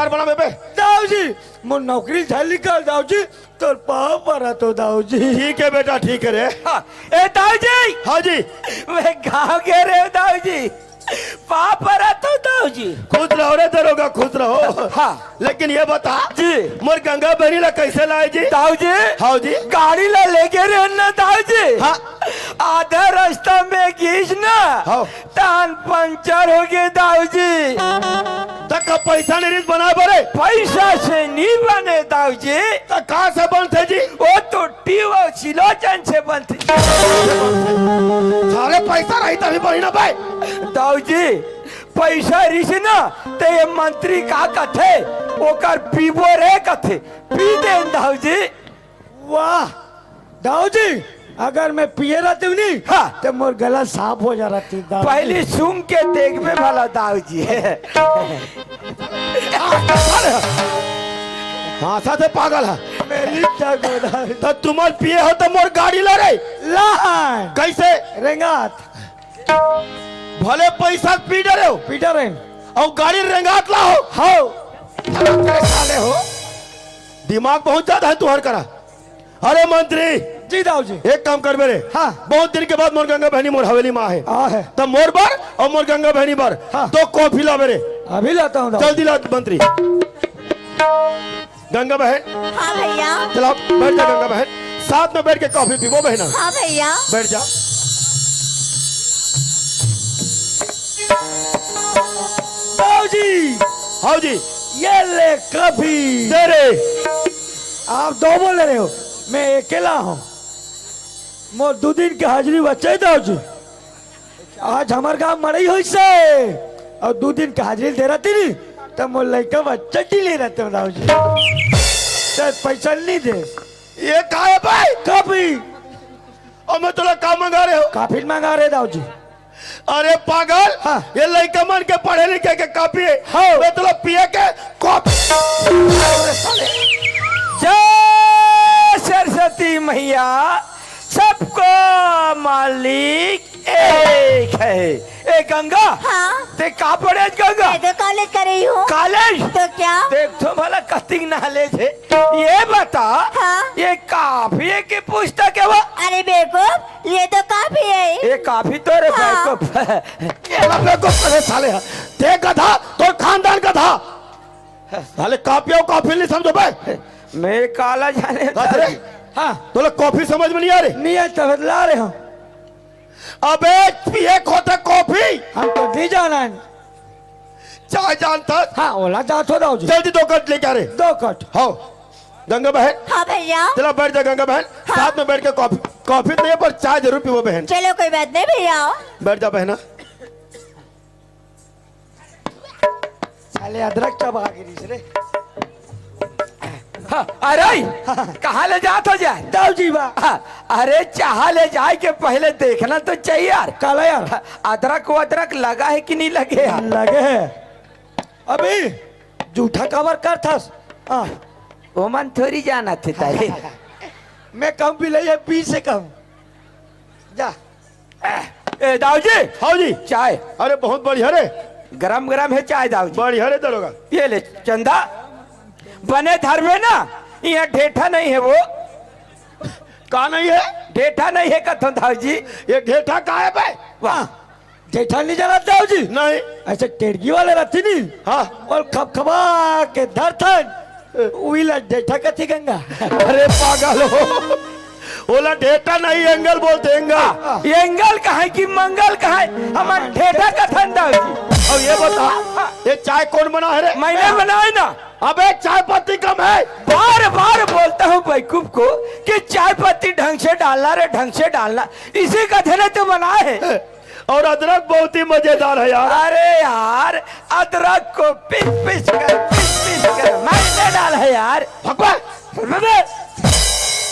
मार बना बेबे दाऊ जी मो नौकरी झाली का दाऊ जी तो पाव पड़ा तो दाऊ जी। ठीक है बेटा ठीक है रे। हाँ, ए दाऊ जी हाँ जी वे गाँव गए रे दाऊ जी पाप पड़ा तो दाऊ जी। खुश रहो रे दरोगा खुश रहो। हाँ लेकिन ये बता जी मोर गंगा बहनी ला कैसे लाए जी? दाऊ जी हाँ जी गाड़ी ला लेके रे ना दाऊ जी। हाँ आधा रास्ता में घिस ना हाँ टान पंचर हो गए दाऊ जी। तक का पैसा नहीं बना बरे पैसा से नहीं बने दाऊ जी। तक कहाँ से बनते जी? वो तो टीवा सिलोचन से बनते। सारे पैसा रही तभी बनी ना भाई। दाऊ जी पैसा रिस ना ते ये मंत्री का कथे ओकर पीबो रे कथे पी दे दाऊ जी। वाह दाऊ जी अगर मैं पिए रहती हूँ नहीं हाँ तो मोर गला साफ हो जा रही दाऊ जी। पहले सुन के देखबे वाला दाऊ जी हाँ साथे पागल है मेरी जागो दाऊ जी। तो तुम पिए हो तो मोर गाड़ी ला रे लान कैसे? रेंगात भले पैसा पी डरे हो पीटर रेन और गाड़ी रेंगात ला हो। हाउ साले हो दिमाग बहुत ज्यादा है तुहर करा। अरे मंत्री जी दाऊ जी। एक काम कर मेरे हाँ बहुत दिन के बाद मोर गंगा बहनी मोर हवेली में है आ है तब मोर बार और मोर गंगा बहनी बार हाँ। तो कॉफी ला मेरे अभी लाता हूँ दाऊ। जल्दी ला मंत्री। गंगा बहन हाँ भैया। चलो बैठ जा गंगा बहन साथ में बैठ के कॉफी पीवो बहना। हाँ भैया। बैठ जा। दाऊ जी हाँ जी ये ले कभी दे रे। आप दो बोल रहे हो मैं अकेला हूँ मोर 2 दिन की हाजिरी बच्चे दाऊ जी। आज हमारे गाँव मरई हुई से और 2 दिन की हाजिरी दे रही थी तब मोर लड़का बच्चा की ले रहते हो दाऊ जी। तो पैसा नहीं दे ये कहा है भाई? कभी और मैं तुला काम मंगा रहे हो? काफी मंगा रहे दाऊ जी। अरे पागल हाँ। ये लड़का मन के पढ़े लिखे के कापी है। हाँ। मैं तुला पिए के कॉपी। जय सरस्वती मैया सबको मालिक एक है। ए गंगा हाँ ते का पढ़े गंगा? मैं तो कॉलेज कर रही हूँ। कॉलेज तो क्या? देख तो भला कतिक नॉलेज है। ये बता हाँ ये काफी है कि पुस्तक है वो? अरे बेवकूफ ये तो काफी है। ये काफी तो रे हाँ। बेवकूफ। अरे साले ते गधा तो खानदान गधा साले कापी और कॉफी नहीं समझो भाई। मैं काला जाने अरे हाँ तुला कॉफी समझ में नहीं आ रही? नहीं है तब ला रहे हो अबे पिए खोते कॉफी हम तो नहीं जाना है। चाय जानता हाँ ओला जात हो दाऊ जी। जल्दी 2 कट लेके आ रे। 2 कट हाँ गंगा बहन हाँ भैया। चलो बैठ जा गंगा बहन साथ में बैठ के कॉफी कॉफी नहीं पर चाय जरूर पीवो बहन। चलो कोई बात नहीं भैया। बैठ जा बहना। साले अदरक चबा गिरी रे हाँ, अरे कहाँ ले जात हो जाए दाऊ जी बा हाँ, अरे चाह ले जाए के पहले देखना तो चाहिए यार। काला यार अदरक वदरक लगा है कि नहीं लगे यार? लगे है अभी जूठा कवर कर था। हाँ वो मन थोड़ी जाना थे तारे। मैं कम भी नहीं है 20 से कम जा। ए दाऊ जी हाँ जी चाय अरे बहुत बढ़िया रे गरम गरम है चाय दाऊ जी। बढ़िया रे दरोगा। ये ले चंदा बने धर में ना यहाँ ढेठा नहीं है वो कहा नहीं है? ढेठा नहीं है कथो दाऊ जी। ये घेटा कहा है भाई? वाह जेठा नहीं जाना दाऊ जी। नहीं ऐसे टेड़गी वाले रहती नहीं हाँ और खबखबा के धरथन उइला जेठा कथी गंगा। अरे पागल हो बोला ढेटा नहीं एंगल बोलते एंगल। ये एंगल कहा है कि मंगल कहा है? हमारा ढेठा कथन दाऊ जी। और ये बता ये चाय कौन बना है रे? मैंने बनाए ना। अबे चाय पत्ती कम है। बार बार बोलता हूँ बैकूफ को कि चाय पत्ती ढंग से डालना रे ढंग से डालना इसी का धने तो बनाए है। और अदरक बहुत ही मजेदार है यार। अरे यार अदरक को पीस पीस कर मैंने डाला है यार।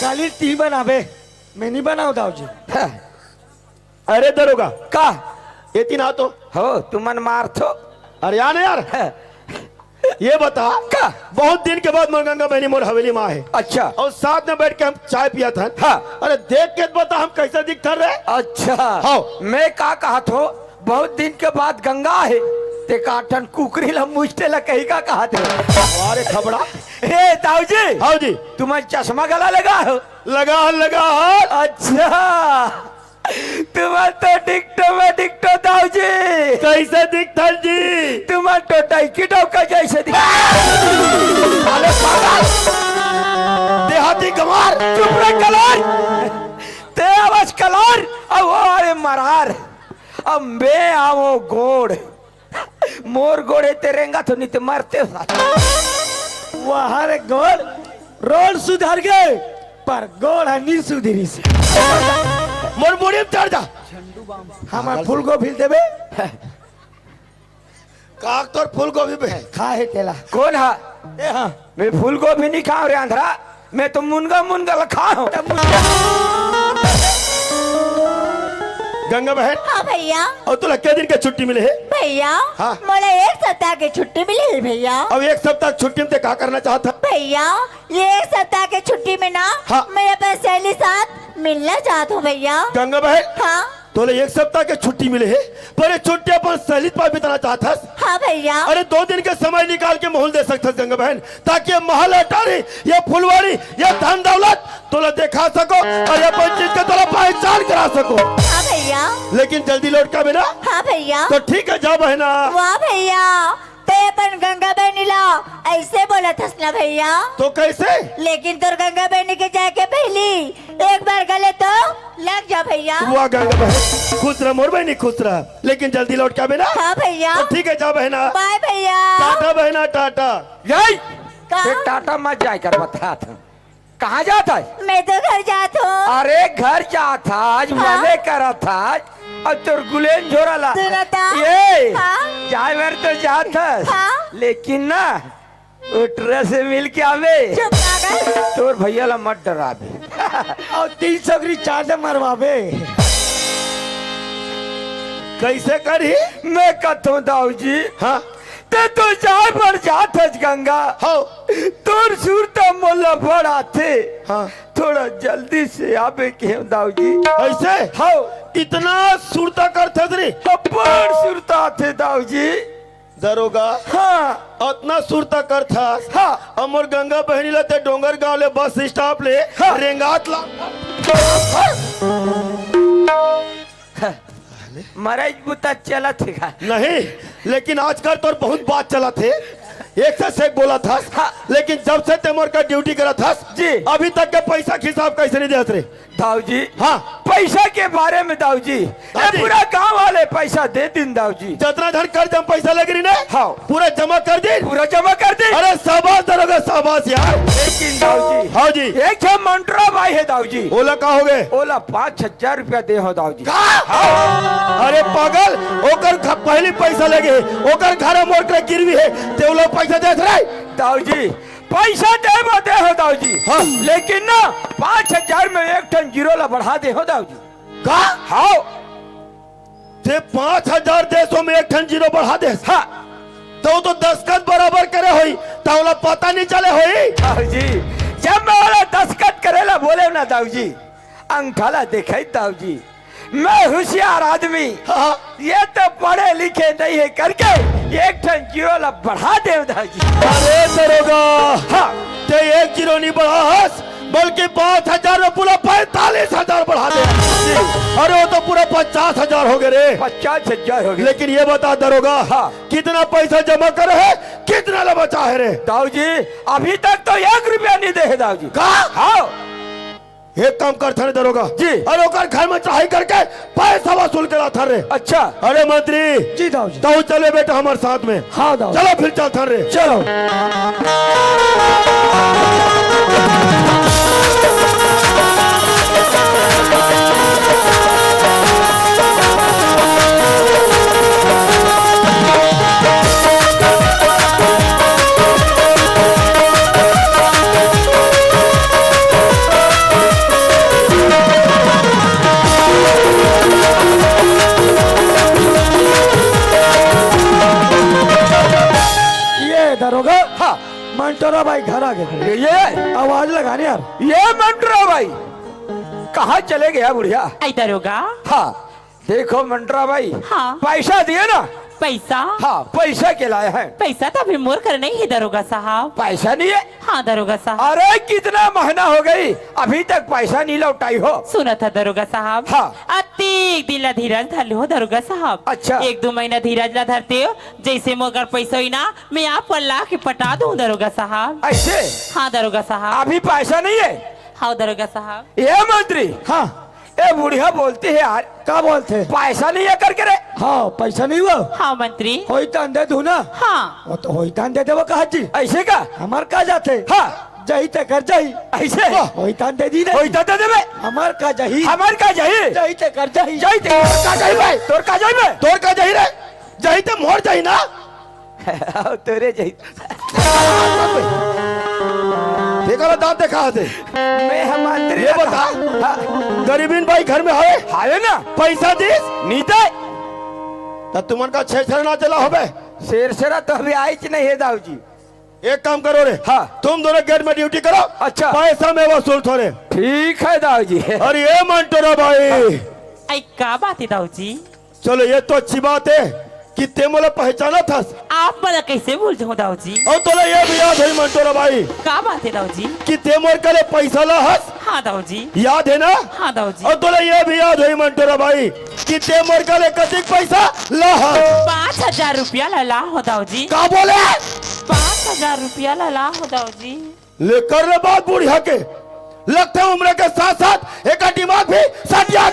काली ती बनावे मैं नहीं बनाऊ दाऊ जी। अरे दरोगा का ये तीन हाथों हो तुमन मार थो। अरे यार ये बता का बहुत दिन के बाद मोर गंगा बहनी मोर हवेली में है। अच्छा और साथ में बैठ के हम चाय पिया था। हाँ। अरे देख के बता हम कैसे दिखता रहे। अच्छा हाँ। मैं का कहा थो बहुत दिन के बाद गंगा है ते काठन कुकरी ला मुझते ला कहीं का कहा थे अरे खबड़ा। ए ताऊजी हाँ जी तुम्हारा चश्मा गला लगा हो लगा। अच्छा तुम्हारा तो डिक्टो ताऊजी कैसे दिखता जी? तुम्हारा तो टाइकी का जैसे अरे पागल देहाती गंवार। चुप रह कलर ते आवाज कलर अब वो अरे मरार अब बे आवो गोड़ मोर गोड़े तेरेंगा तो नहीं तो मरते वहां रे गोड़ रोड सुधर गए पर गोड़ है नहीं सुधरी से। मोर मुड़ी में चढ़ जा। हमार फूल गोभी देबे काक तोर फूल गोभी पे खा है तेला। कौन है ए हाँ मैं फूल गोभी नहीं खाऊं रे आंध्रा मैं तो मुनगा लखा हूं गंगा बहन हाँ भैया। और तुला क्या दिन का छुट्टी मिले है? भैया हाँ। मोला 1 सप्ताह की छुट्टी मिली है भैया। अब 1 सप्ताह छुट्टी में ते का करना चाहता? भैया ये 1 सप्ताह की छुट्टी में ना हाँ। मैं अपने सहेली साथ मिलना चाहता हूँ भैया। गंगा बहन हाँ तोले 1 सप्ताह के छुट्टी मिले है पर ये छुट्टी अपन सहेली पर बिताना चाहता? हाँ भैया। अरे 2 दिन के समय निकाल के माहौल दे सकता गंगा बहन ताकि ये महल अटारी या फुलवाड़ी या धन दौलत तोला दिखा सको और ये अपन चीज के तोला पहचान करा सको। हाँ भैया। लेकिन जल्दी लौट का बिना हाँ भैया। तो ठीक है जा बहना। वाह भैया ते अपन गंगा बहनी ला ऐसे बोला था ना भैया। तो कैसे? लेकिन तो गंगा बहनी के जाके पहली एक बार गले तो लग जा भैया। वाह गंगा बहन खुश रह मोर बहनी खुश रह लेकिन जल्दी लौट का बिना। हाँ भैया। तो ठीक है जा बहना। बाय भैया। टाटा बहना टाटा। यही कहाँ? टाटा मत जाए कर बता था कहाँ जाता है? मैं तो घर जाता हूँ। अरे घर जाता आज हाँ? मने करा था अब तो गुलेन झोरा ला सुनता? ये हाँ? जाए बार तो जाता हाँ? लेकिन ना उठरे से मिल के आवे चुप पागल। तोर भैया ला मत डरावे और 300 की चार्ज मरवावे। कैसे करी? मैं कथू दाऊ जी हाँ ते तो जाए पर जात है गंगा हो तोर सुरता मोला बड़ा थे हाँ थोड़ा जल्दी से आवे के दाऊ जी ऐसे हाँ इतना सुरता करते रे अपर सुरता थे दाऊ जी दरोगा हाँ इतना सुरता करता हाँ अमर गंगा बहनी लते डोंगर गांव ले बस स्टॉप ले हाँ। रेंगात ला महाराज बुता चला थे नहीं लेकिन आजकल तो बहुत बात चला थे एक से एक बोला था हाँ। लेकिन जब से तेमोर का ड्यूटी करा था जी। अभी तक के पैसा के हिसाब कैसे नहीं देते रे? दाऊ जी हाँ पैसा के बारे में दाऊ जी हाँ जी। पूरा गांव वाले पैसा दे दिन दाऊ जी जितना धन कर जम पैसा लग रही ने हाँ। पूरा जमा कर दी। पूरा जमा कर दे अरे शाबाश दरोगा शाबाश यार। लेकिन दाऊ जी हाँ जी एक है मंटरा भाई है दाऊ जी ओला का हो गए ओला 5,000 रुपया दे हो दाऊ जी अरे पागल ओकर पहली पैसा लगे ओकर घर मोड़ के गिरवी है ते वो लोग पैसा देत रहे दाऊ जी पैसा दे हो दाऊ जी हाँ। लेकिन ना 5,000 में 1 टन जीरो ला बढ़ा दे हो दाऊ जी का हाँ ते 5,000 देशों में 1 टन जीरो बढ़ा दे हाँ तो 10 बराबर करे होई तावला पता नहीं चले होई। दाऊ जी जब मैं वाला दस्खत करेला बोले ना दाऊ जी अंगठाला देखे दाऊ जी मैं होशियार आदमी हाँ। ये तो पढ़े लिखे नहीं है करके 1 टन जीरो ला बढ़ा दे दाऊ जी अरे दरोगा हाँ ते 1 जीरो नहीं बढ़ा बल्कि 5,000 में पूरा 45,000 बढ़ा दे। अरे वो तो पूरा 50,000 हो गए रे। 50,000 हो गए लेकिन ये बता दरोगा हाँ। कितना पैसा जमा करे है कितना ला बचा है रे? दाऊ जी अभी तक तो 1 रुपया नहीं दे है दाऊ जी का हाँ एक काम कर थाने दरोगा जी। अरे ओकर घर में चढ़ाई करके पैसा वसूल करा था रे। अच्छा अरे मंत्री जी दाऊ जी। तो चले बेटा हमारे साथ में। हाँ दाऊ चलो फिर चल था रे। चलो। ये दरोगा हाँ मंटोरा भाई घर आ गए। ये आवाज लगाने यार। ये मंटरा भाई कहाँ चले गया बुढ़िया? आई दरोगा। हाँ देखो मंटरा भाई हाँ। पैसा दिए ना पैसा हाँ पैसा के लाए हैं। पैसा तो अभी मोर कर नहीं है दरोगा साहब। पैसा नहीं है? हाँ दरोगा साहब। अरे कितना महीना हो गई अभी तक पैसा नहीं लौटाई हो। सुना था दरोगा साहब। हाँ। अति दिला धीरज धर हो दरोगा साहब। अच्छा। 1-2 महीना धीरज ला धरते हो, जैसे मोगर पैसा ही ना मैं आप पर ला के पटा दूं दरोगा साहब। ऐसे? हाँ दरोगा साहब। अभी पैसा नहीं है? हाँ दरोगा साहब। ये मंत्री, हाँ ये बुढ़िया बोलती है यार, क्या बोलते? पैसा नहीं है करके रे। हाँ पैसा नहीं हुआ, हाँ मंत्री। होई तान दे दू ना। हाँ वो तो होई तान दे देवो कहा जी, ऐसे का? हमार का जाते। हाँ जाई ते कर जाई, ऐसे होई तान दे दी होई ना। तो देवे। हमार का जाही, हमार का जाही, जाई ते कर जाही। जाही ते का जाही भाई, तोर का जाही भाई, तोर का जाही रे, जाही ते मोर जाही ना। तोरे जाही। देखा दांत देखा दे। मैं हम मंत्री ये बता, हाँ, गरीबीन भाई घर में है, हाले ना पैसा दिस नीते तो तुमन का छेछड़ ना चला होबे। शेरसरा तो अभी आई च नहीं है दाऊ जी। एक काम करो रे, हाँ। तुम दोनों गेट में ड्यूटी करो। अच्छा। पैसा में वसूल थोड़े। ठीक है दाऊ जी। और ये मंटोरा भाई, आई का बात है दाऊ जी? चलो ये तो अच्छी बात है कि ते मोला पहचाना था। आप मला कैसे भूल जाऊं दाऊ जी? और तोला ये भी याद है मंटोरा भाई का बात है दाऊ जी? कि ते मोर करे पैसा ला हस, हाँ दाऊ जी। याद है ना? हाँ दाऊ जी। और तोला ये भी याद है मंटोरा भाई कि ते मोर करे कतिक पैसा ला हस। 5000 रुपया ला हो दाऊ जी। का बोले? 5000 रुपया ला हो दाऊ जी। लेकर ले बात बुढ़िया के, लगते उम्र के साथ साथ एक दिमाग भी सट गया।